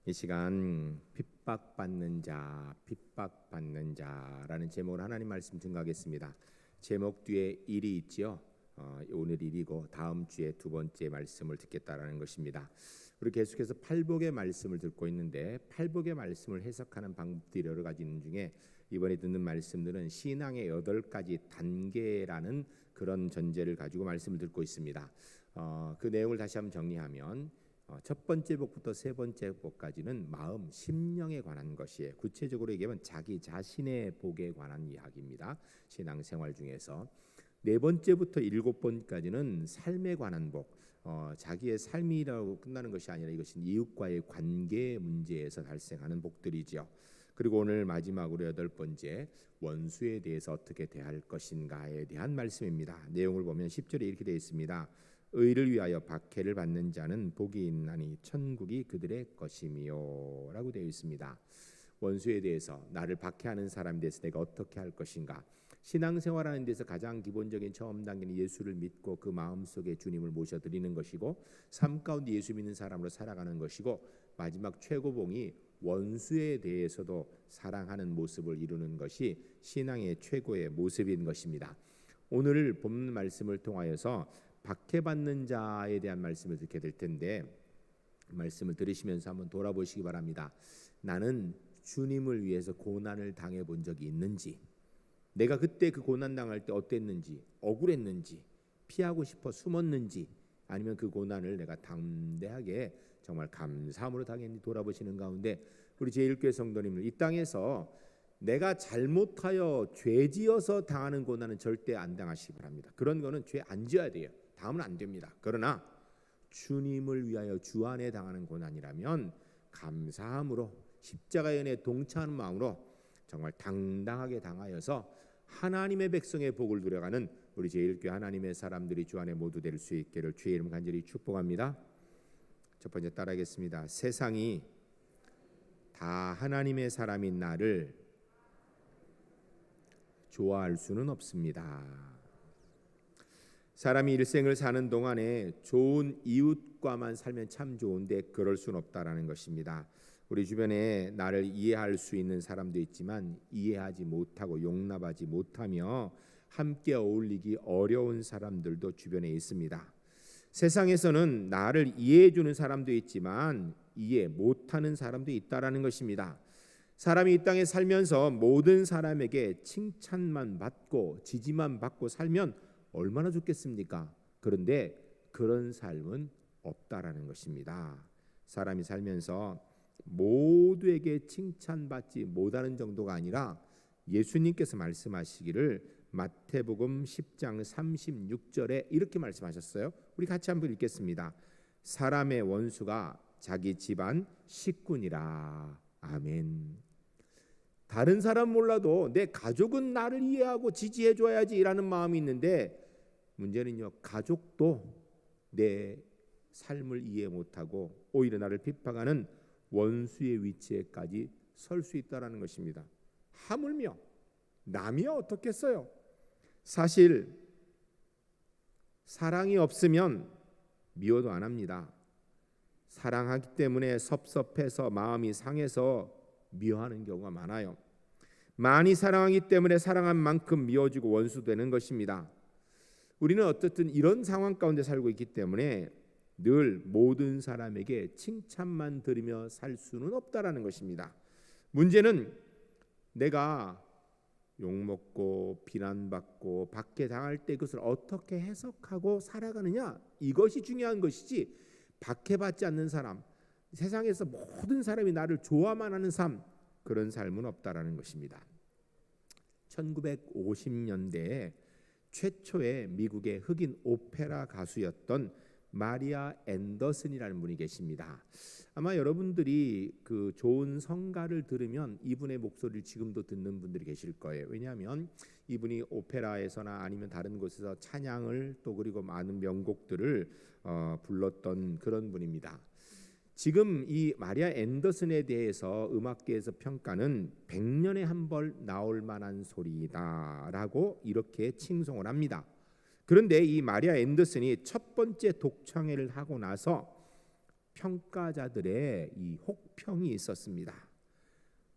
이 시간 핍박받는 자라는 제목으로 하나님 말씀 증거하겠습니다. 제목 뒤에 일이 있지요. 오늘 일이고 다음 주에 두 번째 말씀을 듣겠다라는 것입니다. 우리 계속해서 팔복의 말씀을 듣고 있는데 팔복의 말씀을 해석하는 방법들이 여러 가지 있는 중에 이번에 듣는 말씀들은 신앙의 8가지 단계라는 그런 전제를 가지고 말씀을 듣고 있습니다. 그 내용을 다시 한번 정리하면 첫 번째 복부터 세 번째 복까지는 마음, 심령에 관한 것이에요. 구체적으로 얘기하면 자기 자신의 복에 관한 이야기입니다. 신앙생활 중에서 네 번째부터 일곱 번까지는 삶에 관한 복, 자기의 삶이라고 끝나는 것이 아니라 이것은 이웃과의 관계 문제에서 발생하는 복들이죠. 그리고 오늘 마지막으로 여덟 번째 원수에 대해서 어떻게 대할 것인가에 대한 말씀입니다. 내용을 보면 10절에 이렇게 되어 있습니다. 의를 위하여 박해를 받는 자는 복이 있나니 천국이 그들의 것이미요 라고 되어 있습니다. 원수에 대해서, 나를 박해하는 사람에 대해서 내가 어떻게 할 것인가. 신앙생활하는 데서 가장 기본적인 처음 단계는 예수를 믿고 그 마음속에 주님을 모셔드리는 것이고, 삶 가운데 예수 믿는 사람으로 살아가는 것이고, 마지막 최고봉이 원수에 대해서도 사랑하는 모습을 이루는 것이 신앙의 최고의 모습인 것입니다. 오늘 본 말씀을 통하여서 박해받는 자에 대한 말씀을 듣게 될 텐데, 말씀을 들으시면서 한번 돌아보시기 바랍니다. 나는 주님을 위해서 고난을 당해 본 적이 있는지, 내가 그때 그 고난 당할 때 어땠는지, 억울했는지, 피하고 싶어 숨었는지, 아니면 그 고난을 내가 담대하게 정말 감사함으로 당했는지 돌아보시는 가운데, 우리 제1교회 성도님들, 이 땅에서 내가 잘못하여 죄지어서 당하는 고난은 절대 안 당하시기 바랍니다. 그런 거는 죄 안 지어야 돼요. 다음은 안 됩니다. 그러나 주님을 위하여 주 안에 당하는 고난이라면 감사함으로, 십자가의 은혜에 동참하는 마음으로 정말 당당하게 당하여서 하나님의 백성의 복을 누려가는 우리 제1교회 하나님의 사람들이 주 안에 모두 될 수 있기를 주의 이름 간절히 축복합니다. 첫 번째 따라하겠습니다. 세상이 다 하나님의 사람인 나를 좋아할 수는 없습니다. 사람이 일생을 사는 동안에 좋은 이웃과만 살면 참 좋은데 그럴 수는 없다라는 것입니다. 우리 주변에 나를 이해할 수 있는 사람도 있지만 이해하지 못하고 용납하지 못하며 함께 어울리기 어려운 사람들도 주변에 있습니다. 세상에서는 나를 이해해 주는 사람도 있지만 이해 못하는 사람도 있다라는 것입니다. 사람이 이 땅에 살면서 모든 사람에게 칭찬만 받고 지지만 받고 살면 얼마나 좋겠습니까? 그런데 그런 삶은 없다라는 것입니다. 사람이 살면서 모두에게 칭찬받지 못하는 정도가 아니라 예수님께서 말씀하시기를 마태복음 10장 36절에 이렇게 말씀하셨어요. 우리 같이 한번 읽겠습니다. 사람의 원수가 자기 집안 식구니라. 아멘. 다른 사람 몰라도 내 가족은 나를 이해하고 지지해 줘야지라는 마음이 있는데, 문제는요, 가족도 내 삶을 이해 못하고 오히려 나를 비판하는 원수의 위치에까지 설 수 있다라는 것입니다. 하물며 남이야 어떻겠어요? 사실 사랑이 없으면 미워도 안 합니다. 사랑하기 때문에 섭섭해서 마음이 상해서 미워하는 경우가 많아요. 많이 사랑하기 때문에 사랑한 만큼 미워지고 원수되는 것입니다. 우리는 어쨌든 이런 상황 가운데 살고 있기 때문에 늘 모든 사람에게 칭찬만 들으며 살 수는 없다라는 것입니다. 문제는 내가 욕먹고 비난받고 박해당할 때 그것을 어떻게 해석하고 살아가느냐, 이것이 중요한 것이지, 박해받지 않는 사람, 세상에서 모든 사람이 나를 좋아만 하는 삶, 그런 삶은 없다라는 것입니다. 1950년대에 최초의 미국의 흑인 오페라 가수였던 마리아 앤더슨이라는 분이 계십니다. 아마 여러분들이 그 좋은 성가를 들으면 이분의 목소리를 지금도 듣는 분들이 계실 거예요. 왜냐하면 이분이 오페라에서나 아니면 다른 곳에서 찬양을 또 그리고 많은 명곡들을 불렀던 그런 분입니다. 지금 이 마리아 앤더슨에 대해서 음악계에서 평가는 100년에 한 번 나올 만한 소리다라고 이렇게 칭송을 합니다. 그런데 이 마리아 앤더슨이 첫 번째 독창회를 하고 나서 평가자들의 이 혹평이 있었습니다.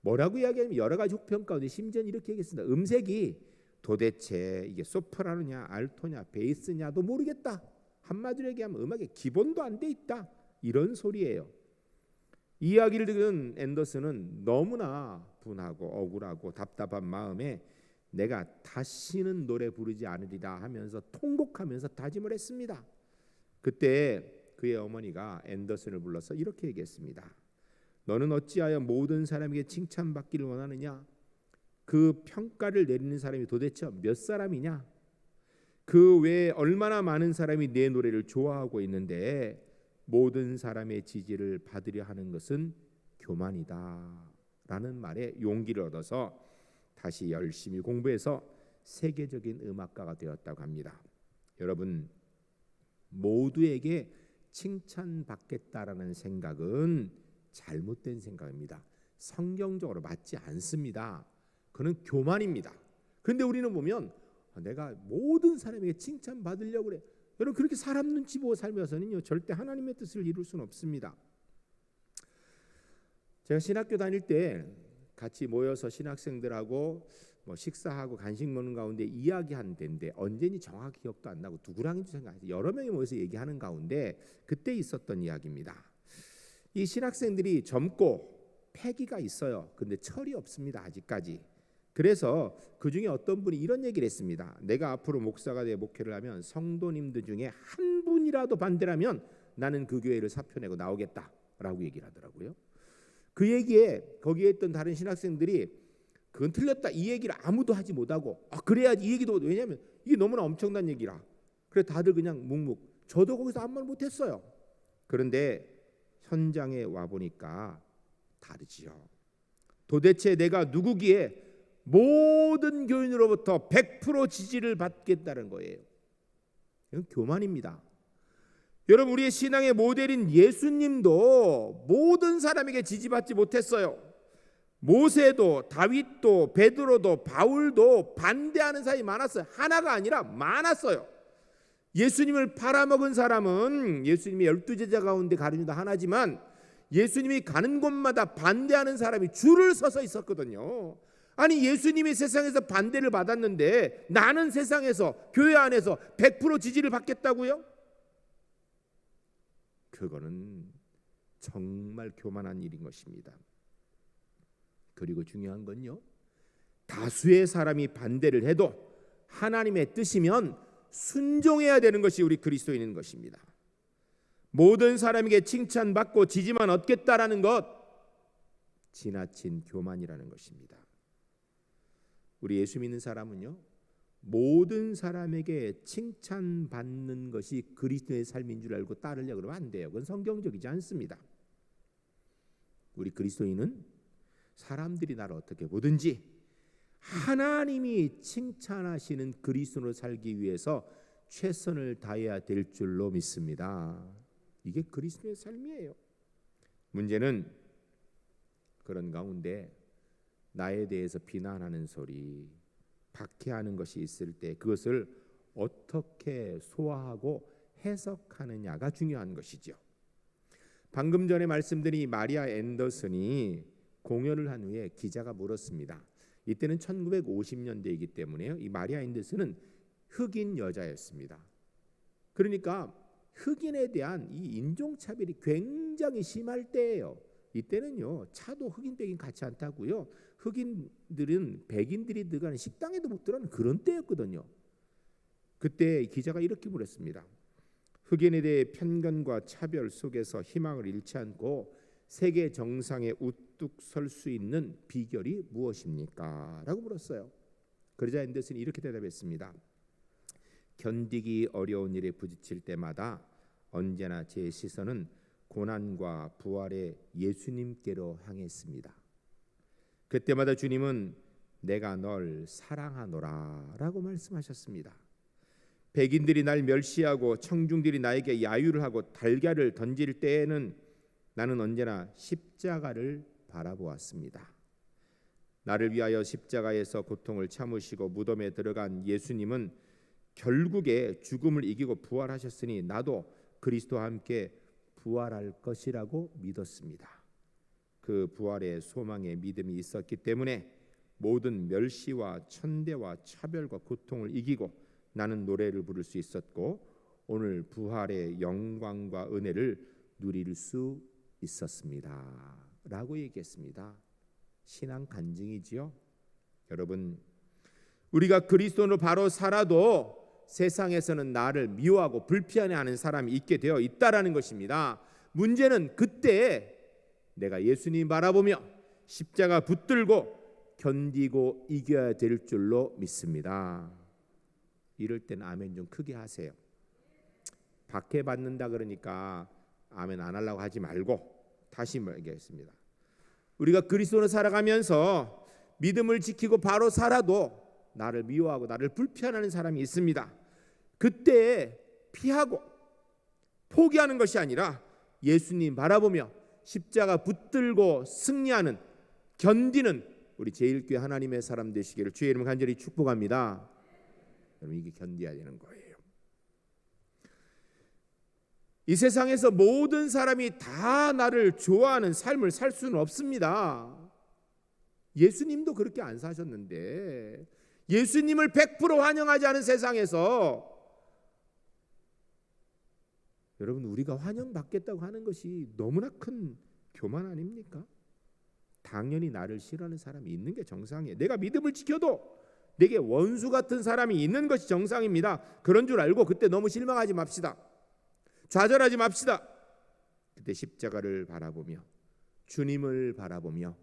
뭐라고 이야기하면 여러 가지 혹평 가운데 심지어는 이렇게 얘기했습니다. 음색이 도대체 이게 소프라노냐 알토냐 베이스냐도 모르겠다. 한마디로 얘기하면 음악의 기본도 안 돼 있다. 이런 소리예요. 이 이야기를 들은 앤더슨은 너무나 분하고 억울하고 답답한 마음에 내가 다시는 노래 부르지 않으리라 하면서 통곡하면서 다짐을 했습니다. 그때 그의 어머니가 앤더슨을 불러서 이렇게 얘기했습니다. 너는 어찌하여 모든 사람에게 칭찬받기를 원하느냐? 그 평가를 내리는 사람이 도대체 몇 사람이냐? 그 외에 얼마나 많은 사람이 내 노래를 좋아하고 있는데 모든 사람의 지지를 받으려 하는 것은 교만이다 라는 말에 용기를 얻어서 다시 열심히 공부해서 세계적인 음악가가 되었다고 합니다. 여러분, 모두에게 칭찬받겠다라는 생각은 잘못된 생각입니다. 성경적으로 맞지 않습니다. 그는 교만입니다. 그런데 우리는 보면 내가 모든 사람에게 칭찬받으려고 그래. 여러분, 그렇게 사람 눈치 보고 살면서는요 절대 하나님의 뜻을 이룰 수는 없습니다. 제가 신학교 다닐 때 같이 모여서 신학생들하고 식사하고 간식 먹는 가운데 이야기한 데인데 언제니 정확히 기억도 안 나고 누구랑인지 생각해서 여러 명이 모여서 얘기하는 가운데 그때 있었던 이야기입니다. 이 신학생들이 젊고 패기가 있어요. 근데 철이 없습니다. 아직까지. 그래서 그 중에 어떤 분이 이런 얘기를 했습니다. 내가 앞으로 목사가 돼 목회를 하면 성도님들 중에 한 분이라도 반대라면 나는 그 교회를 사표내고 나오겠다라고 얘기를 하더라고요. 그 얘기에 거기에 있던 다른 신학생들이 그건 틀렸다 이 얘기를 아무도 하지 못하고 그래야지 이 얘기도, 왜냐하면 이게 너무나 엄청난 얘기라. 그래 다들 그냥 묵묵. 저도 거기서 아무 말 못했어요. 그런데 현장에 와 보니까 다르지요. 도대체 내가 누구기에 모든 교인으로부터 100% 지지를 받겠다는 거예요. 이건 교만입니다. 여러분, 우리의 신앙의 모델인 예수님도 모든 사람에게 지지받지 못했어요. 모세도 다윗도 베드로도 바울도 반대하는 사람이 많았어요. 하나가 아니라 많았어요. 예수님을 팔아먹은 사람은 예수님의 12제자 가운데 가룟유다 하나지만 예수님이 가는 곳마다 반대하는 사람이 줄을 서서 있었거든요. 아니, 예수님이 세상에서 반대를 받았는데 나는 세상에서 교회 안에서 100% 지지를 받겠다고요? 그거는 정말 교만한 일인 것입니다. 그리고 중요한 건요, 다수의 사람이 반대를 해도 하나님의 뜻이면 순종해야 되는 것이 우리 그리스도인인 것입니다. 모든 사람에게 칭찬받고 지지만 얻겠다라는 것, 지나친 교만이라는 것입니다. 우리 예수 믿는 사람은요, 모든 사람에게 칭찬받는 것이 그리스도의 삶인 줄 알고 따르려고 그러면 안 돼요. 그건 성경적이지 않습니다. 우리 그리스도인은 사람들이 나를 어떻게 보든지 하나님이 칭찬하시는 그리스도로 살기 위해서 최선을 다해야 될 줄로 믿습니다. 이게 그리스도의 삶이에요. 문제는 그런 가운데 나에 대해서 비난하는 소리, 박해하는 것이 있을 때 그것을 어떻게 소화하고 해석하느냐가 중요한 것이죠. 방금 전에 말씀드린 마리아 앤더슨이 공연을 한 후에 기자가 물었습니다. 이때는 1950년대이기 때문에요. 이 마리아 앤더슨은 흑인 여자였습니다. 그러니까 흑인에 대한 이 인종차별이 굉장히 심할 때예요. 이때는요, 차도 흑인 백인 같이 안 타고요, 흑인들은 백인들이 들어가는 식당에도 못 들어가는 그런 때였거든요. 그때 기자가 이렇게 물었습니다. 흑인에 대해 편견과 차별 속에서 희망을 잃지 않고 세계 정상에 우뚝 설 수 있는 비결이 무엇입니까? 라고 물었어요. 그러자 앤더슨이 이렇게 대답했습니다. 견디기 어려운 일에 부딪힐 때마다 언제나 제 시선은 고난과 부활의 예수님께로 향했습니다. 그때마다 주님은 내가 널 사랑하노라 라고 말씀하셨습니다. 백인들이 날 멸시하고 청중들이 나에게 야유를 하고 달걀을 던질 때에는 나는 언제나 십자가를 바라보았습니다. 나를 위하여 십자가에서 고통을 참으시고 무덤에 들어간 예수님은 결국에 죽음을 이기고 부활하셨으니 나도 그리스도와 함께 부활할 것이라고 믿었습니다. 그 부활의 소망에 믿음이 있었기 때문에 모든 멸시와 천대와 차별과 고통을 이기고 나는 노래를 부를 수 있었고 오늘 부활의 영광과 은혜를 누릴 수 있었습니다 라고 얘기했습니다. 신앙 간증이지요. 여러분, 우리가 그리스도로 바로 살아도 세상에서는 나를 미워하고 불편해하는 사람이 있게 되어 있다라는 것입니다. 문제는 그때 내가 예수님 바라보며 십자가 붙들고 견디고 이겨야 될 줄로 믿습니다. 이럴 때는 아멘 좀 크게 하세요. 박해 받는다 그러니까 아멘 안 하려고 하지 말고 다시 얘기하겠습니다. 우리가 그리스도로 살아가면서 믿음을 지키고 바로 살아도 나를 미워하고 나를 불편하는 사람이 있습니다. 그때 피하고 포기하는 것이 아니라 예수님 바라보며 십자가 붙들고 승리하는 견디는 우리 제1교회 하나님의 사람 되시기를 주의 이름으로 간절히 축복합니다. 여러분, 이게 견뎌야 되는 거예요. 이 세상에서 모든 사람이 다 나를 좋아하는 삶을 살 수는 없습니다. 예수님도 그렇게 안 사셨는데 예수님을 100% 환영하지 않은 세상에서 여러분, 우리가 환영받겠다고 하는 것이 너무나 큰 교만 아닙니까? 당연히 나를 싫어하는 사람이 있는 게 정상이에요. 내가 믿음을 지켜도 내게 원수 같은 사람이 있는 것이 정상입니다. 그런 줄 알고 그때 너무 실망하지 맙시다. 좌절하지 맙시다. 그때 십자가를 바라보며 주님을 바라보며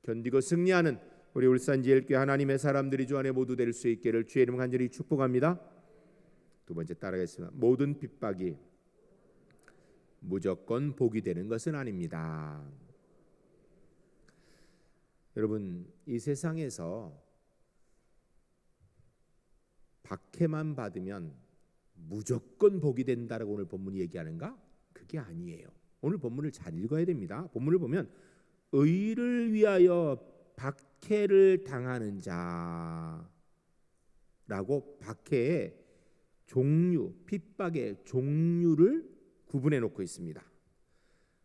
견디고 승리하는 우리 울산지엘교회 하나님의 사람들이 주 안에 모두 될 수 있기를 주의 이름 간절히 축복합니다. 두 번째 따라하겠습니다. 모든 핍박이 무조건 복이 되는 것은 아닙니다. 여러분, 이 세상에서 박해만 받으면 무조건 복이 된다라고 오늘 본문이 얘기하는가? 그게 아니에요. 오늘 본문을 잘 읽어야 됩니다. 본문을 보면 의를 위하여 박해를 당하는 자라고 박해의 종류, 핍박의 종류를 구분해 놓고 있습니다.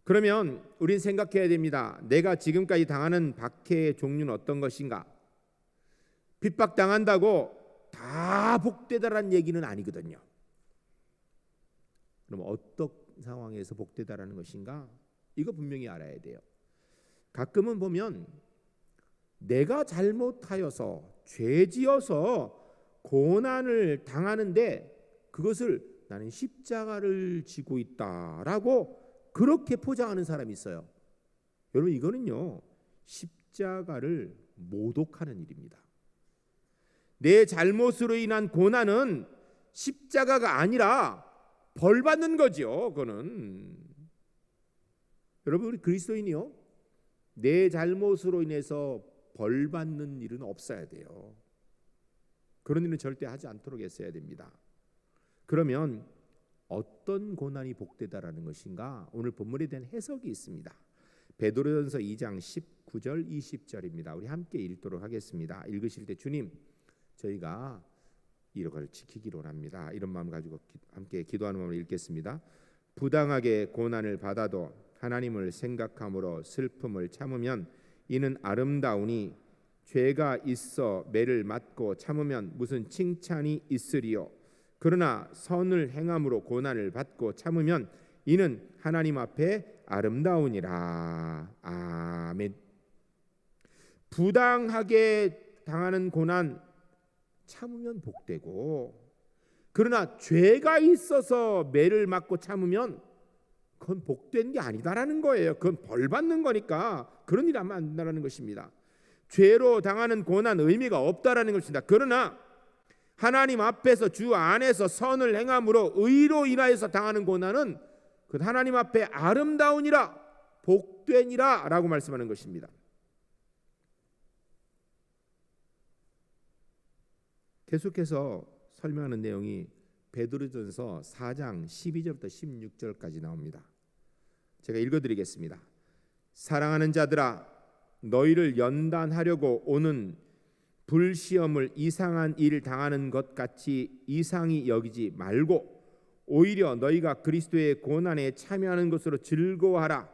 그러면 우린 생각해야 됩니다. 내가 지금까지 당하는 박해의 종류는 어떤 것인가? 핍박당한다고 다 복되다라는 얘기는 아니거든요. 그럼 어떤 상황에서 복되다라는 것인가? 이거 분명히 알아야 돼요. 가끔은 보면 내가 잘못하여서 죄지어서 고난을 당하는데 그것을 나는 십자가를 지고 있다라고 그렇게 포장하는 사람이 있어요. 여러분, 이거는요 십자가를 모독하는 일입니다. 내 잘못으로 인한 고난은 십자가가 아니라 벌 받는 거죠. 그거는 여러분, 우리 그리스도인이요 내 잘못으로 인해서 벌 받는 일은 없어야 돼요. 그런 일은 절대 하지 않도록 했어야 됩니다. 그러면 어떤 고난이 복되다라는 것인가? 오늘 본문에 대한 해석이 있습니다. 베드로전서 2장 19절 20절입니다. 우리 함께 읽도록 하겠습니다. 읽으실 때 주님, 저희가 이걸 지키기로 합니다. 이런 마음 가지고 함께 기도하는 마음으로 읽겠습니다. 부당하게 고난을 받아도 하나님을 생각함으로 슬픔을 참으면 이는 아름다우니 죄가 있어 매를 맞고 참으면 무슨 칭찬이 있으리요. 그러나 선을 행함으로 고난을 받고 참으면 이는 하나님 앞에 아름다우니라. 아멘. 부당하게 당하는 고난 참으면 복되고, 그러나 죄가 있어서 매를 맞고 참으면 그건 복된 게 아니다라는 거예요. 그건 벌 받는 거니까 그런 일 하면 안 된다는 것입니다. 죄로 당하는 고난 의미가 없다라는 것입니다. 그러나 하나님 앞에서 주 안에서 선을 행함으로 의로 인하여서 당하는 고난은 그 하나님 앞에 아름다우니라, 복되니라 라고 말씀하는 것입니다. 계속해서 설명하는 내용이 베드로전서 4장 12절부터 16절까지 나옵니다. 제가 읽어드리겠습니다. 사랑하는 자들아, 너희를 연단하려고 오는 불시험을 이상한 일을 당하는 것 같이 이상히 여기지 말고 오히려 너희가 그리스도의 고난에 참여하는 것으로 즐거워하라.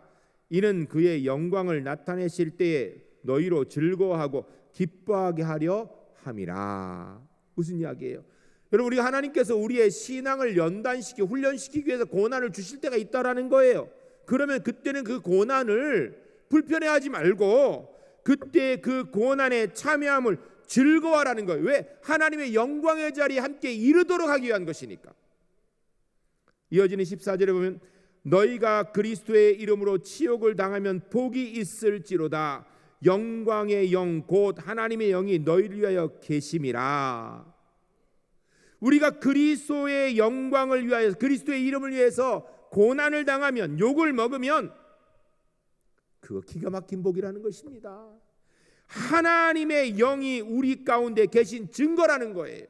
이는 그의 영광을 나타내실 때에 너희로 즐거워하고 기뻐하게 하려 함이라. 무슨 이야기예요? 여러분, 우리 하나님께서 우리의 신앙을 연단시키고 훈련시키기 위해서 고난을 주실 때가 있다라는 거예요. 그러면 그때는 그 고난을 불편해하지 말고 그때 그 고난에 참여함을 즐거워하라는 거예요. 왜? 하나님의 영광의 자리에 함께 이르도록 하기 위한 것이니까. 이어지는 14절에 보면 너희가 그리스도의 이름으로 치욕을 당하면 복이 있을지로다. 영광의 영 곧 하나님의 영이 너희를 위하여 계심이라. 우리가 그리스도의 영광을 위하여 그리스도의 이름을 위해서 고난을 당하면, 욕을 먹으면 그거 기가 막힌 복이라는 것입니다. 하나님의 영이 우리 가운데 계신 증거라는 거예요.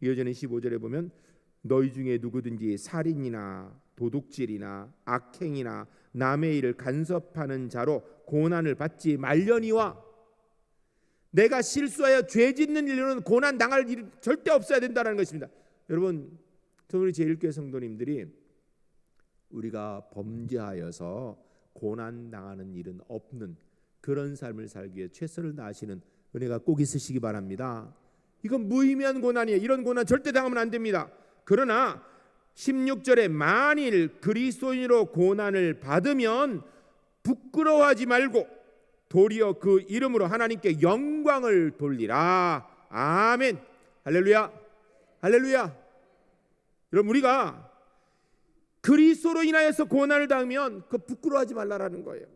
이어지는 15절에 보면 너희 중에 누구든지 살인이나 도둑질이나 악행이나 남의 일을 간섭하는 자로 고난을 받지 말려니와. 내가 실수하여 죄 짓는 일로는 고난 당할 일이 절대 없어야 된다는 것입니다. 여러분, 우리 제1교회 성도님들이 우리가 범죄하여서 고난 당하는 일은 없는 그런 삶을 살기 위해 최선을 다하시는 은혜가 꼭 있으시기 바랍니다. 이건 무의미한 고난이에요. 이런 고난 절대 당하면 안 됩니다. 그러나 16절에 만일 그리스도인으로 고난을 받으면 부끄러워하지 말고 도리어 그 이름으로 하나님께 영광을 돌리라. 아멘. 할렐루야. 할렐루야. 여러분, 우리가 그리스도로 인하여서 고난을 당하면 그 부끄러워하지 말라라는 거예요.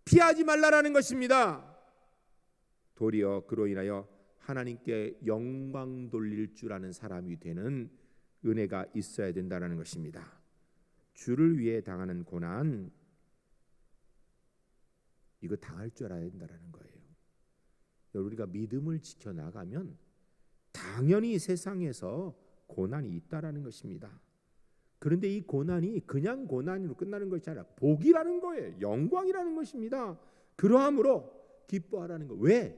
피하지 말라라는 것입니다. 도리어 그로 인하여 하나님께 영광 돌릴 줄 아는 사람이 되는 은혜가 있어야 된다는 것입니다. 주를 위해 당하는 고난, 이거 당할 줄 알아야 된다는 거예요. 우리가 믿음을 지켜나가면 당연히 세상에서 고난이 있다라는 것입니다. 그런데 이 고난이 그냥 고난으로 끝나는 것이 아니라 복이라는 거예요. 영광이라는 것입니다. 그러함으로 기뻐하라는 거. 왜?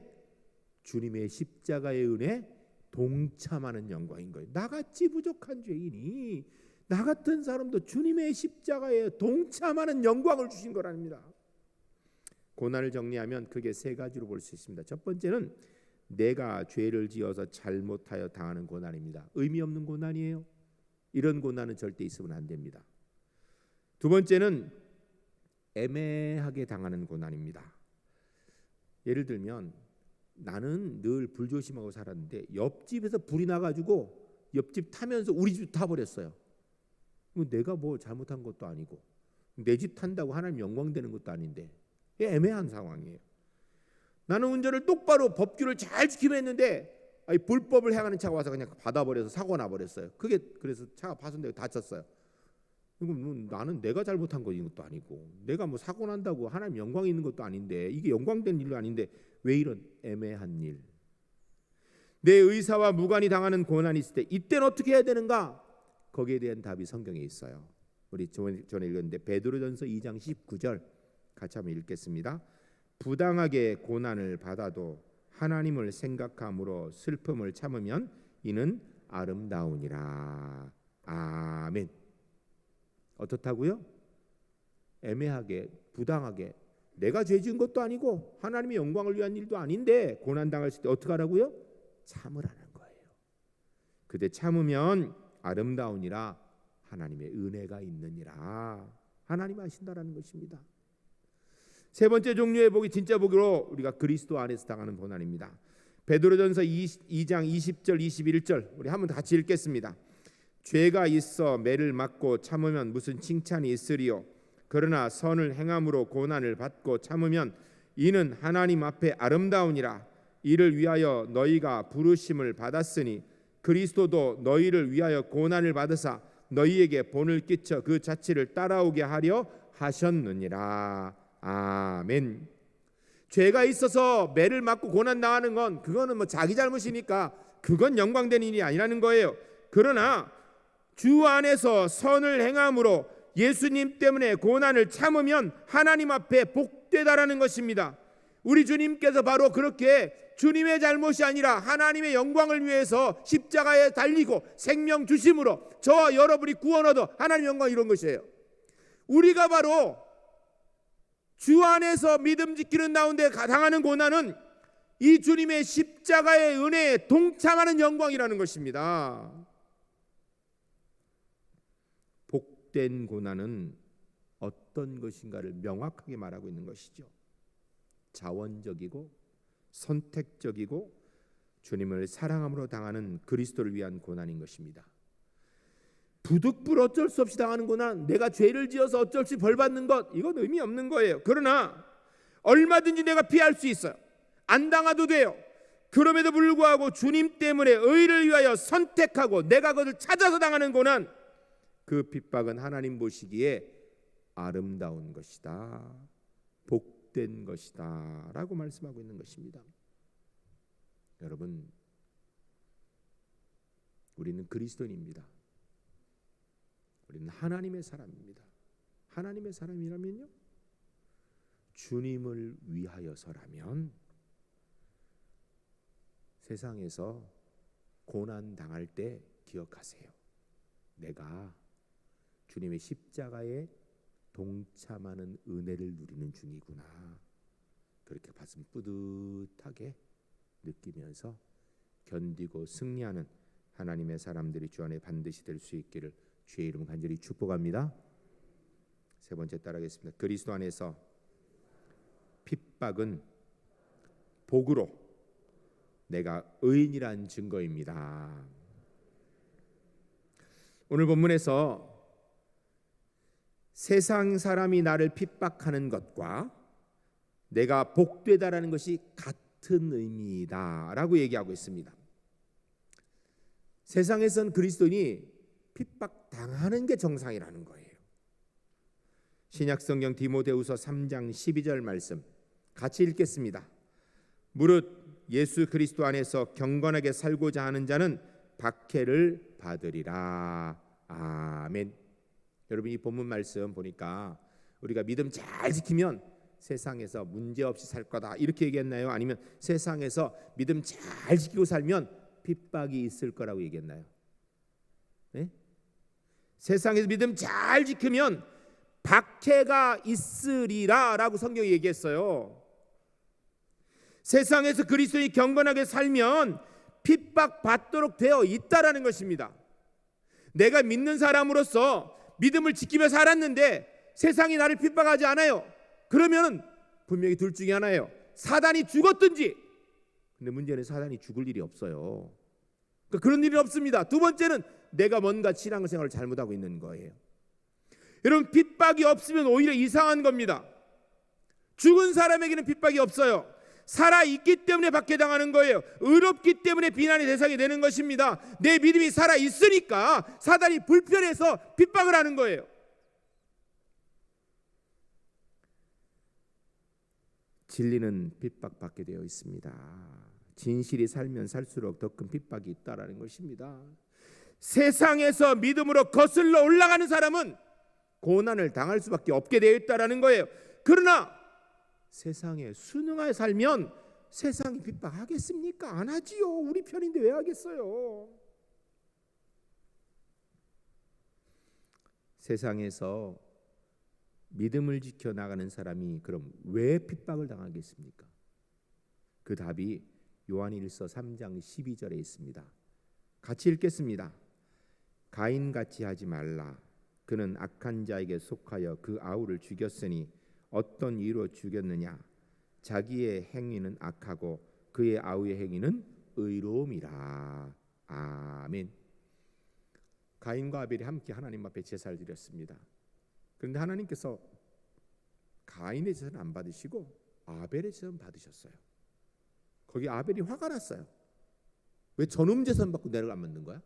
주님의 십자가의 은혜 동참하는 영광인 거예요. 나같이 부족한 죄인이, 나 같은 사람도 주님의 십자가에 동참하는 영광을 주신 거랍니다. 고난을 정리하면 크게 세 가지로 볼 수 있습니다. 첫 번째는 내가 죄를 지어서 잘못하여 당하는 고난입니다. 의미 없는 고난이에요. 이런 고난은 절대 있으면 안 됩니다. 두 번째는 애매하게 당하는 고난입니다. 예를 들면 나는 늘 불조심하고 살았는데 옆집에서 불이 나가지고 옆집 타면서 우리 집 타버렸어요. 내가 뭐 잘못한 것도 아니고 내 집 탄다고 하나님 영광 되는 것도 아닌데 애매한 상황이에요. 나는 운전을 똑바로 법규를 잘 지키면 했는데 불법을 행하는 차가 와서 그냥 받아버려서 사고가 나버렸어요. 그게 그래서 차가 파손되고 다쳤어요. 이건 나는 내가 잘못한 것도 아니고 내가 뭐 사고 난다고 하나님 영광이 있는 것도 아닌데 이게 영광된 일도 아닌데 왜 이런 애매한 일? 내 의사와 무관히 당하는 고난이 있을 때 이때는 어떻게 해야 되는가? 거기에 대한 답이 성경에 있어요. 우리 전에 읽었는데 베드로전서 2장 19절 같이 한번 읽겠습니다. 부당하게 고난을 받아도 하나님을 생각함으로 슬픔을 참으면 이는 아름다우니라. 아멘. 어떻다고요? 애매하게, 부당하게, 내가 죄 지은 것도 아니고 하나님의 영광을 위한 일도 아닌데 고난 당했을 때 어떻게 하라고요? 참으라는 거예요. 그때 참으면 아름다우니라. 하나님의 은혜가 있느니라. 하나님 아신다라는 것입니다. 세 번째 종류의 복이 진짜 복으로 우리가 그리스도 안에서 당하는 고난입니다. 베드로전서 2장 20절 21절 우리 한번 같이 읽겠습니다. 죄가 있어 매를 맞고 참으면 무슨 칭찬이 있으리요. 그러나 선을 행함으로 고난을 받고 참으면 이는 하나님 앞에 아름다우니라. 이를 위하여 너희가 부르심을 받았으니 그리스도도 너희를 위하여 고난을 받으사 너희에게 본을 끼쳐 그 자취를 따라오게 하려 하셨느니라. 아멘. 죄가 있어서 매를 맞고 고난 당하는 건 그거는 뭐 자기 잘못이니까 그건 영광된 일이 아니라는 거예요. 그러나 주 안에서 선을 행함으로 예수님 때문에 고난을 참으면 하나님 앞에 복되다라는 것입니다. 우리 주님께서 바로 그렇게 주님의 잘못이 아니라 하나님의 영광을 위해서 십자가에 달리고 생명 주심으로 저와 여러분이 구원 얻어 하나님의 영광 이룬 것이에요. 우리가 바로 주 안에서 믿음 지키는 가운데 당하는 고난은 이 주님의 십자가의 은혜에 동참하는 영광이라는 것입니다. 복된 고난은 어떤 것인가를 명확하게 말하고 있는 것이죠. 자원적이고 선택적이고 주님을 사랑함으로 당하는 그리스도를 위한 고난인 것입니다. 부득불 어쩔 수 없이 당하는 고난, 내가 죄를 지어서 어쩔 수 없이 벌 받는 것, 이건 의미 없는 거예요. 그러나 얼마든지 내가 피할 수 있어요. 안 당해도 돼요. 그럼에도 불구하고 주님 때문에 의를 위하여 선택하고 내가 그것을 찾아서 당하는 고난, 그 핍박은 하나님 보시기에 아름다운 것이다, 복된 것이다 라고 말씀하고 있는 것입니다. 여러분, 우리는 그리스도인입니다. 우리는 하나님의 사람입니다. 하나님의 사람이라면요, 주님을 위하여서라면 세상에서 고난 당할 때 기억하세요. 내가 주님의 십자가에 동참하는 은혜를 누리는 중이구나. 그렇게 가슴 뿌듯하게 느끼면서 견디고 승리하는 하나님의 사람들이 주 안에 반드시 될 수 있기를 주의 이름 간절히 축복합니다. 세 번째 따라하겠습니다. 그리스도 안에서 핍박은 복으로 내가 의인이란 증거입니다. 오늘 본문에서 세상 사람이 나를 핍박하는 것과 내가 복되다라는 것이 같은 의미다라고 얘기하고 있습니다. 세상에선 그리스도인이 핍박당하는 게 정상이라는 거예요. 신약성경 디모데후서 3장 12절 말씀 같이 읽겠습니다. 무릇 예수 그리스도 안에서 경건하게 살고자 하는 자는 박해를 받으리라. 아멘. 여러분, 이 본문 말씀 보니까 우리가 믿음 잘 지키면 세상에서 문제없이 살 거다 이렇게 얘기했나요? 아니면 세상에서 믿음 잘 지키고 살면 핍박이 있을 거라고 얘기했나요? 네? 세상에서 믿음 잘 지키면 박해가 있으리라 라고 성경이 얘기했어요. 세상에서 그리스도인이 경건하게 살면 핍박 받도록 되어 있다라는 것입니다. 내가 믿는 사람으로서 믿음을 지키며 살았는데 세상이 나를 핍박하지 않아요. 그러면 분명히 둘 중에 하나예요. 사단이 죽었든지. 근데 문제는 사단이 죽을 일이 없어요. 그러니까 그런 일이 없습니다. 두 번째는 내가 뭔가 신앙생활을 잘못하고 있는 거예요. 여러분, 핍박이 없으면 오히려 이상한 겁니다. 죽은 사람에게는 핍박이 없어요. 살아있기 때문에 박해당하는 거예요. 의롭기 때문에 비난의 대상이 되는 것입니다. 내 믿음이 살아있으니까 사단이 불편해서 핍박을 하는 거예요. 진리는 핍박받게 되어 있습니다. 진실이 살면 살수록 더 큰 핍박이 있다라는 것입니다. 세상에서 믿음으로 거슬러 올라가는 사람은 고난을 당할 수밖에 없게 되어 있다라는 거예요. 그러나 세상에 순응하여 살면 세상이 핍박하겠습니까? 안 하지요. 우리 편인데 왜 하겠어요? 세상에서 믿음을 지켜 나가는 사람이 그럼 왜 핍박을 당하겠습니까? 그 답이 요한일서 3장 12절에 있습니다. 같이 읽겠습니다. 가인같이 하지 말라. 그는 악한 자에게 속하여 그 아우를 죽였으니 어떤 이유로 죽였느냐? 자기의 행위는 악하고 그의 아우의 행위는 의로움이라. 아멘. 가인과 아벨이 함께 하나님 앞에 제사를 드렸습니다. 그런데 하나님께서 가인의 제사는 안 받으시고 아벨의 제사는 받으셨어요. 거기 아벨이 화가 났어요. 왜 저놈 제사는 받고 내를 안 받는 거야?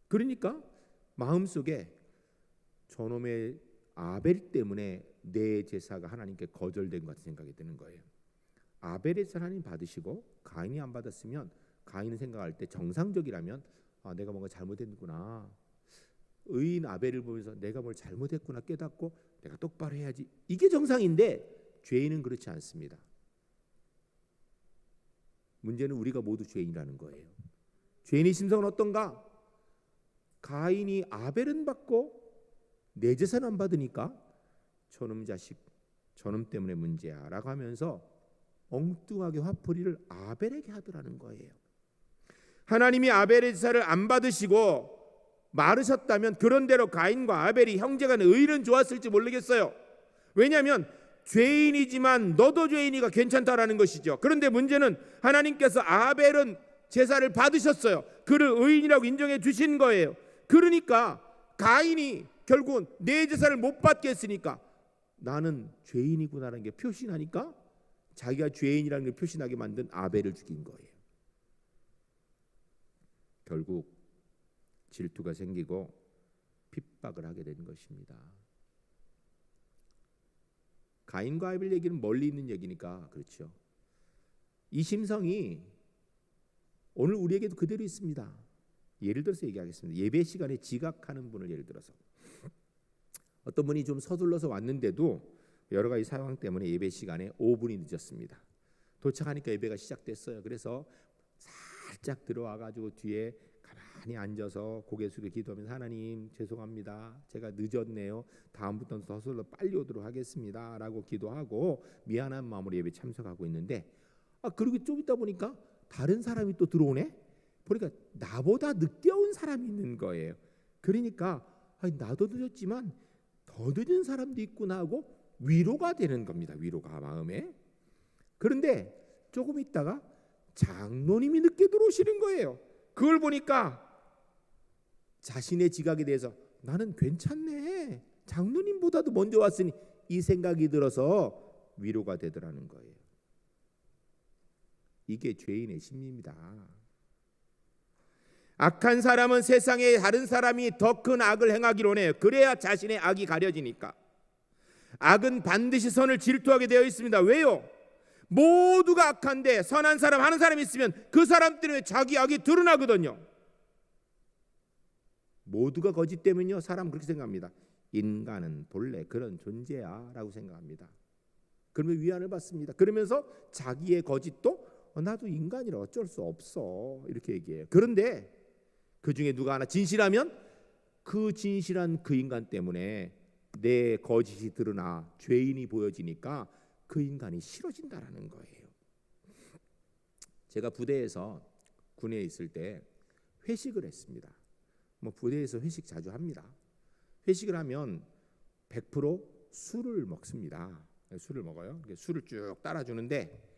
그러니까 마음속에 저놈의 아벨 때문에 내 제사가 하나님께 거절된 것 같은 생각이 드는 거예요. 아벨의 제사 하나님 받으시고 가인이 안 받았으면 가인은 생각할 때 정상적이라면 내가 뭔가 잘못했구나. 의인 아벨을 보면서 내가 뭘 잘못했구나 깨닫고 내가 똑바로 해야지. 이게 정상인데 죄인은 그렇지 않습니다. 문제는 우리가 모두 죄인이라는 거예요. 죄인의 심성은 어떤가? 가인이 아벨은 받고 내 재산 안 받으니까 저놈 자식, 저놈 때문에 문제야 라고 하면서 엉뚱하게 화풀이를 아벨에게 하더라는 거예요. 하나님이 아벨의 제사를 안 받으시고 마르셨다면 그런대로 가인과 아벨이 형제간의 의는 좋았을지 모르겠어요. 왜냐하면 죄인이지만 너도 죄인이가 괜찮다라는 것이죠. 그런데 문제는 하나님께서 아벨은 제사를 받으셨어요. 그를 의인이라고 인정해 주신 거예요. 그러니까 가인이 결국은 내 제사를 못 받게 했으니까 나는 죄인이구나라는 게 표시나니까 자기가 죄인이라는 걸 표시나게 만든 아벨을 죽인 거예요. 결국 질투가 생기고 핍박을 하게 된 것입니다. 가인과 아벨 얘기는 멀리 있는 얘기니까 그렇죠. 이 심성이 오늘 우리에게도 그대로 있습니다. 예를 들어서 얘기하겠습니다. 예배 시간에 지각하는 분을 예를 들어서 어떤 분이 좀 서둘러서 왔는데도 여러 가지 상황 때문에 예배 시간에 5분이 늦었습니다. 도착하니까 예배가 시작됐어요. 그래서 살짝 들어와 가지고 뒤에 가만히 앉아서 고개 숙여 기도하면서 하나님 죄송합니다. 제가 늦었네요. 다음부터는 더 서둘러 빨리 오도록 하겠습니다. 라고 기도하고 미안한 마음으로 예배 참석하고 있는데 그리고 좀 있다 보니까 다른 사람이 또 들어오네. 보니까 나보다 늦게 온 사람이 있는 거예요. 그러니까 나도 늦었지만 더 늦은 사람도 있구나 하고 위로가 되는 겁니다. 위로가 마음에. 그런데 조금 있다가 장로님이 늦게 들어오시는 거예요. 그걸 보니까 자신의 지각에 대해서 나는 괜찮네. 장로님보다도 먼저 왔으니 이 생각이 들어서 위로가 되더라는 거예요. 이게 죄인의 심리입니다. 악한 사람은 세상에 다른 사람이 더 큰 악을 행하기로 원해요. 그래야 자신의 악이 가려지니까. 악은 반드시 선을 질투하게 되어 있습니다. 왜요? 모두가 악한데 선한 사람 하는 사람이 있으면 그 사람 때문에 자기 악이 드러나거든요. 모두가 거짓 때문에요. 사람은 그렇게 생각합니다. 인간은 본래 그런 존재야 라고 생각합니다. 그러면 위안을 받습니다. 그러면서 자기의 거짓도 나도 인간이라 어쩔 수 없어 이렇게 얘기해요. 그런데 그 중에 누가 하나 진실하면 그 진실한 그 인간 때문에 내 거짓이 드러나 죄인이 보여지니까 그 인간이 싫어진다라는 거예요. 제가 부대에서 군에 있을 때 회식을 했습니다. 부대에서 회식 자주 합니다. 회식을 하면 100% 술을 먹습니다. 술을 먹어요. 술을 쭉 따라주는데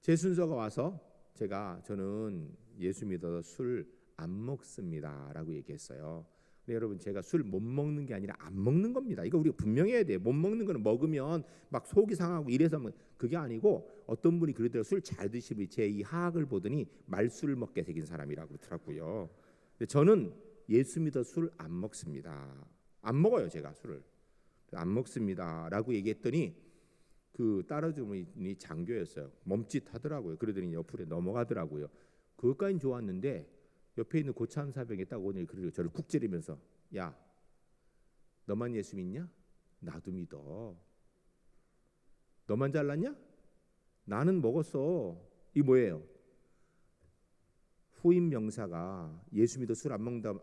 제 순서가 와서 저는 예수 믿어서 술 안 먹습니다라고 얘기했어요. 근데 여러분 제가 술 못 먹는 게 아니라 안 먹는 겁니다. 이거 우리가 분명해야 돼요. 못 먹는 거는 먹으면 막 속이 상하고 이래서 그게 아니고 어떤 분이 그러더라고요. 술 잘 드시는 분이 제 이 하악을 보더니 말술을 먹게 생긴 사람이라고 그러더라고요. 근데 저는 예수 믿어 술 안 먹습니다. 안 먹어요. 제가 술을 안 먹습니다라고 얘기했더니 그 따라주는 분이 장교였어요. 멈칫하더라고요. 그러더니 옆으로 넘어가더라고요. 그것까지는 좋았는데 옆에 있는 고참 사병이 딱 오더니 그리고 저를 쿡 찌르면서 야 너만 예수 믿냐? 나도 믿어. 너만 잘났냐? 나는 먹었어. 이 뭐예요? 후임 명사가 예수 믿어 술 안 먹는다.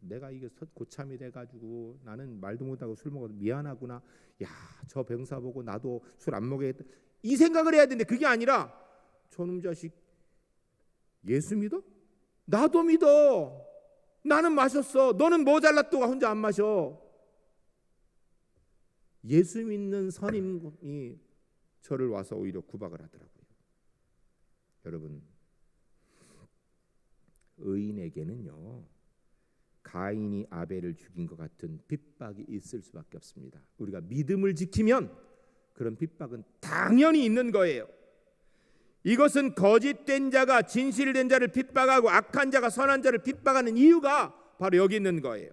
내가 이게 고참이 돼가지고 나는 말도 못하고 술 먹어도 미안하구나. 야, 저 병사 보고 나도 술 안 먹겠다. 이 생각을 해야 되는데 그게 아니라 저놈 자식 예수 믿어? 나도 믿어. 나는 마셨어. 너는 뭐 잘났다고 혼자 안 마셔. 예수 믿는 선임이 저를 와서 오히려 구박을 하더라고요. 여러분 의인에게는요 가인이 아벨을 죽인 것 같은 핍박이 있을 수밖에 없습니다. 우리가 믿음을 지키면 그런 핍박은 당연히 있는 거예요. 이것은 거짓된 자가 진실된 자를 핍박하고 악한 자가 선한 자를 핍박하는 이유가 바로 여기 있는 거예요.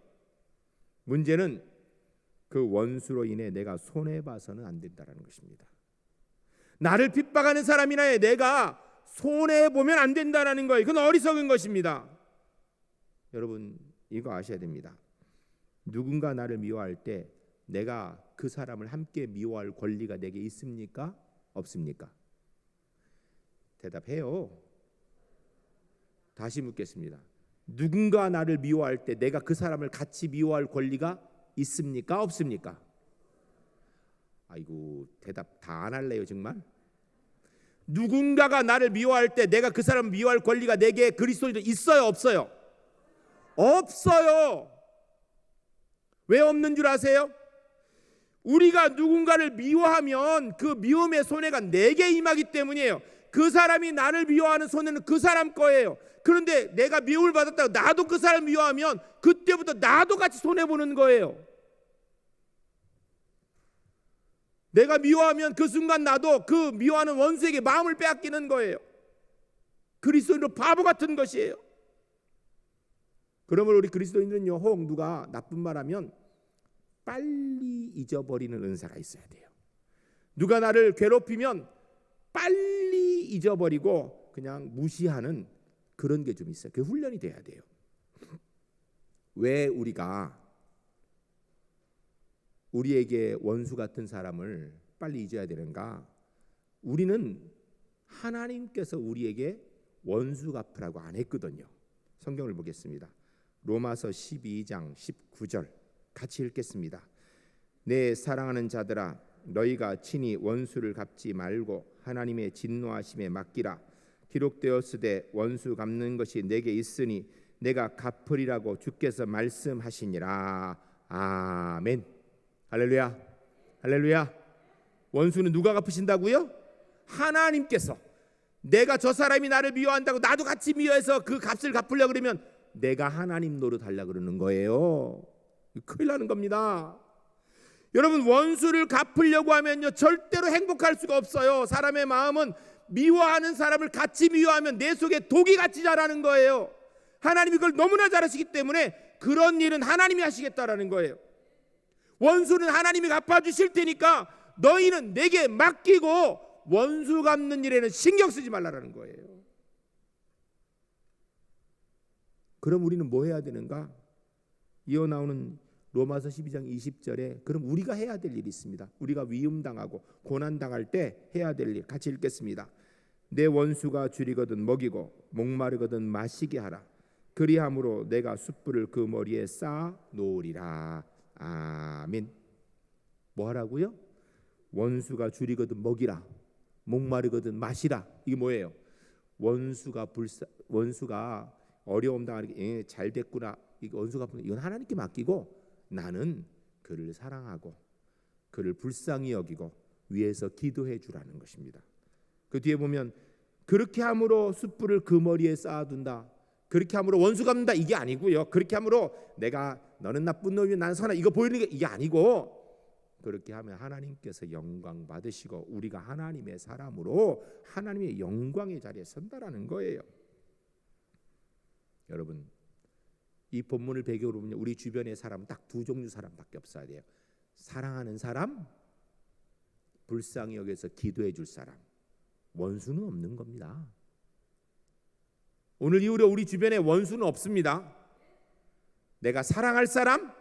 문제는 그 원수로 인해 내가 손해봐서는 안 된다는 것입니다. 나를 핍박하는 사람이나 내가 손해보면 안 된다는 거예요. 그건 어리석은 것입니다. 여러분 이거 아셔야 됩니다. 누군가 나를 미워할 때 내가 그 사람을 함께 미워할 권리가 내게 있습니까? 없습니까? 대답해요. 다시 묻겠습니다. 누군가 나를 미워할 때 내가 그 사람을 같이 미워할 권리가 있습니까? 없습니까? 아이고, 대답 다 안 할래요 정말? 누군가가 나를 미워할 때 내가 그 사람을 미워할 권리가 내게 그리스도인도 있어요 없어요? 없어요. 왜 없는 줄 아세요? 우리가 누군가를 미워하면 그 미움의 손해가 내게 임하기 때문이에요. 그 사람이 나를 미워하는 손해는 그 사람 거예요. 그런데 내가 미움을 받았다고 나도 그 사람을 미워하면 그때부터 나도 같이 손해보는 거예요. 내가 미워하면 그 순간 나도 그 미워하는 원수에게 마음을 빼앗기는 거예요. 그리스도인으로 바보 같은 것이에요. 그러므로 우리 그리스도인들은요, 혹 누가 나쁜 말하면 빨리 잊어버리는 은사가 있어야 돼요. 누가 나를 괴롭히면 빨리 잊어버리고 그냥 무시하는 그런 게 좀 있어요. 그 훈련이 돼야 돼요. 왜 우리가 우리에게 원수 같은 사람을 빨리 잊어야 되는가? 우리는 하나님께서 우리에게 원수 갚으라고 안 했거든요. 성경을 보겠습니다. 로마서 12장 19절 같이 읽겠습니다. 내 사랑하는 자들아, 너희가 친히 원수를 갚지 말고 하나님의 진노하심에 맡기라. 기록되었으되 원수 갚는 것이 내게 있으니 내가 갚으리라고 주께서 말씀하시니라. 아멘. 할렐루야. 할렐루야. 원수는 누가 갚으신다고요? 하나님께서. 내가 저 사람이 나를 미워한다고 나도 같이 미워해서 그 값을 갚으려고 그러면 내가 하나님 노릇하려고 그러는 거예요. 큰일 나는 겁니다. 여러분, 원수를 갚으려고 하면요 절대로 행복할 수가 없어요. 사람의 마음은 미워하는 사람을 같이 미워하면 내 속에 독이 같이 자라는 거예요. 하나님이 그걸 너무나 잘 아시기 때문에 그런 일은 하나님이 하시겠다라는 거예요. 원수는 하나님이 갚아주실 테니까 너희는 내게 맡기고 원수 갚는 일에는 신경 쓰지 말라라는 거예요. 그럼 우리는 뭐 해야 되는가? 이어 나오는 로마서 12장 20절에 그럼 우리가 해야 될 일이 있습니다. 우리가 위임당하고 고난당할 때 해야 될 일 같이 읽겠습니다. 내 원수가 줄이거든 먹이고 목마르거든 마시게 하라. 그리함으로 내가 숯불을 그 머리에 쌓아 놓으리라. 아멘. 뭐 하라고요? 원수가 줄이거든 먹이라, 목마르거든 마시라. 이게 뭐예요? 원수가 어려움 당하는 게 잘 됐구나. 이거 원수가 이건 하나님께 맡기고 나는 그를 사랑하고 그를 불쌍히 여기고 위에서 기도해 주라는 것입니다. 그 뒤에 보면 그렇게 함으로 숯불을 그 머리에 쌓아둔다. 그렇게 함으로 원수 갚는다 이게 아니고요. 그렇게 함으로 내가 너는 나쁜 놈이면 나는 선한 이거 보이는 게 이게 아니고 그렇게 하면 하나님께서 영광 받으시고 우리가 하나님의 사람으로 하나님의 영광의 자리에 선다라는 거예요. 여러분, 이 본문을 배경으로 보면 우리 주변의 사람은 딱 두 종류 사람밖에 없어야 돼요. 사랑하는 사람, 불쌍히 여겨서 기도해 줄 사람. 원수는 없는 겁니다. 오늘 이후로 우리 주변에 원수는 없습니다. 내가 사랑할 사람,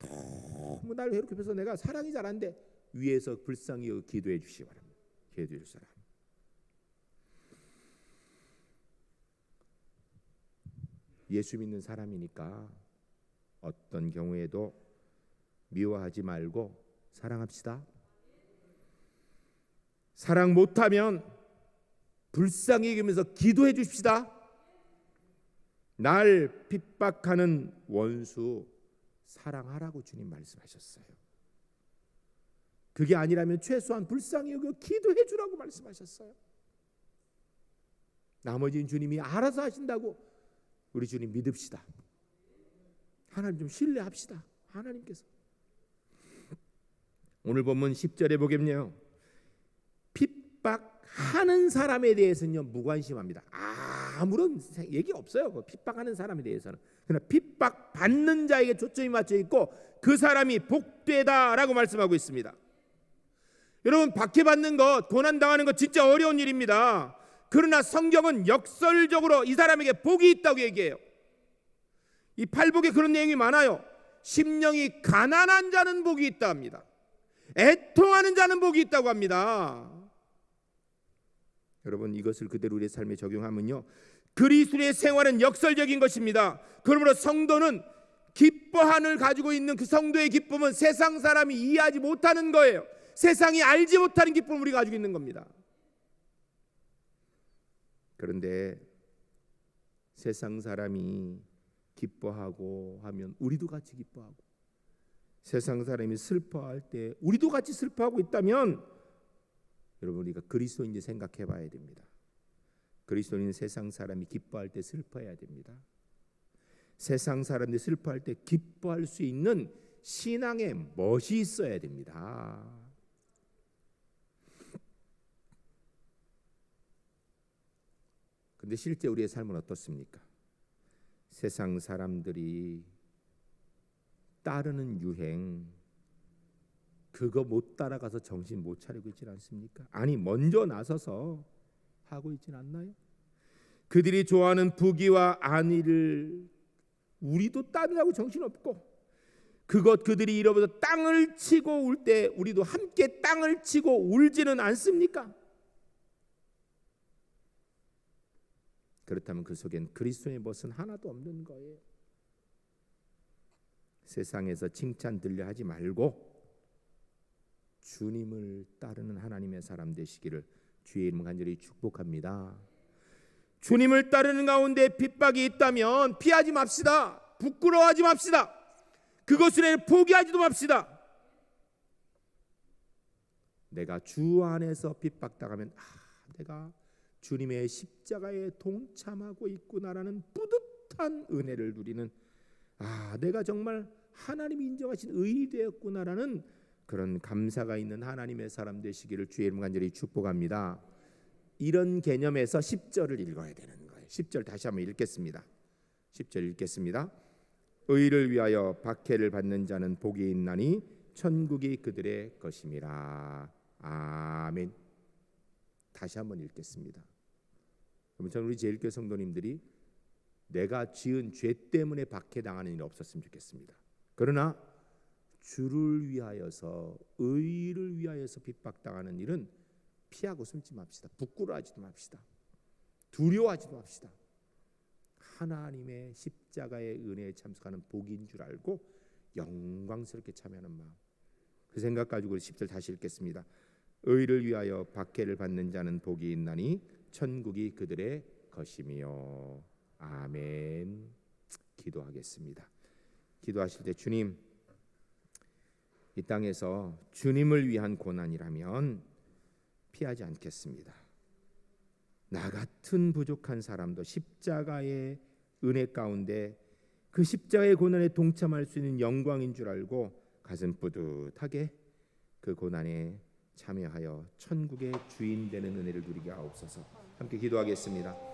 너무 날 괴롭혀서 내가 사랑이 잘 안 돼. 위에서 불쌍히 여겨 기도해 주시기 바랍니다. 기도해 줄 사람. 예수 믿는 사람이니까 어떤 경우에도 미워하지 말고 사랑합시다. 사랑 못하면 불쌍히 여기면서 기도해 주십시다. 날 핍박하는 원수 사랑하라고 주님 말씀하셨어요. 그게 아니라면 최소한 불쌍히 여겨 기도해 주라고 말씀하셨어요. 나머지는 주님이 알아서 하신다고 우리 주님 믿읍시다. 하나님 좀 신뢰합시다. 하나님께서. 오늘 본문 10절에 보겠네요. 핍박하는 사람에 대해서는요 무관심합니다. 아무런 얘기 없어요. 그 핍박하는 사람에 대해서는. 그러나 핍박받는 자에게 초점이 맞춰 있고 그 사람이 복되다라고 말씀하고 있습니다. 여러분, 박해받는 것, 고난당하는 것 진짜 어려운 일입니다. 그러나 성경은 역설적으로 이 사람에게 복이 있다고 얘기해요. 이 팔복에 그런 내용이 많아요. 심령이 가난한 자는 복이 있다 합니다. 애통하는 자는 복이 있다고 합니다. 여러분, 이것을 그대로 우리의 삶에 적용하면요 그리스도의 생활은 역설적인 것입니다. 그러므로 성도는 기뻐함을 가지고 있는 그 성도의 기쁨은 세상 사람이 이해하지 못하는 거예요. 세상이 알지 못하는 기쁨을 우리가 가지고 있는 겁니다. 그런데 세상 사람이 기뻐하고 하면 우리도 같이 기뻐하고, 세상 사람이 슬퍼할 때 우리도 같이 슬퍼하고 있다면 여러분, 우리가 그리스도인지 생각해 봐야 됩니다. 그리스도인은 세상 사람이 기뻐할 때 슬퍼해야 됩니다. 세상 사람들이 슬퍼할 때 기뻐할 수 있는 신앙의 멋이 있어야 됩니다. 그런데 실제 우리의 삶은 어떻습니까? 세상 사람들이 따르는 유행, 그거 못 따라가서 정신 못 차리고 있지 않습니까? 아니, 먼저 나서서 하고 있진 않나요? 그들이 좋아하는 부귀와 안위를 우리도 따르라고 정신없고, 그들이 잃어버려 땅을 치고 울 때 우리도 함께 땅을 치고 울지는 않습니까? 그렇다면 그 속엔 그리스도의 멋은 하나도 없는 거예요. 세상에서 칭찬 들려 하지 말고 주님을 따르는 하나님의 사람 되시기를 주의 이름 간절히 축복합니다. 주님을 따르는 가운데 핍박이 있다면 피하지 맙시다. 부끄러워하지 맙시다. 그것을 포기하지도 맙시다. 내가 주 안에서 핍박당하면 내가 주님의 십자가에 동참하고 있구나라는 뿌듯한 은혜를 누리는, 내가 정말 하나님이 인정하신 의인이 되었구나라는 그런 감사가 있는 하나님의 사람 되시기를 주의 이름 간절히 축복합니다. 이런 개념에서 10절을 읽어야 되는 거예요. 10절 다시 한번 읽겠습니다. 10절 읽겠습니다. 의를 위하여 박해를 받는 자는 복이 있나니 천국이 그들의 것임이라. 아멘. 다시 한번 읽겠습니다. 그러면 저는 우리 제일교회 성도님들이 내가 지은 죄 때문에 박해당하는 일이 없었으면 좋겠습니다. 그러나 주를 위하여서, 의를 위하여서 핍박당하는 일은 피하고 숨지 맙시다. 부끄러워하지도 맙시다. 두려워하지도 맙시다. 하나님의 십자가의 은혜에 참석하는 복인 줄 알고 영광스럽게 참여하는 마음, 그 생각 가지고 10절 다시 읽겠습니다. 의를 위하여 박해를 받는 자는 복이 있나니 천국이 그들의 것이며. 아멘. 기도하겠습니다. 기도하실 때, 주님, 이 땅에서 주님을 위한 고난이라면 피하지 않겠습니다. 나 같은 부족한 사람도 십자가의 은혜 가운데 그 십자가의 고난에 동참할 수 있는 영광인 줄 알고 가슴 뿌듯하게 그 고난에 참여하여 천국의 주인 되는 은혜를 누리게 하옵소서. 함께 기도하겠습니다.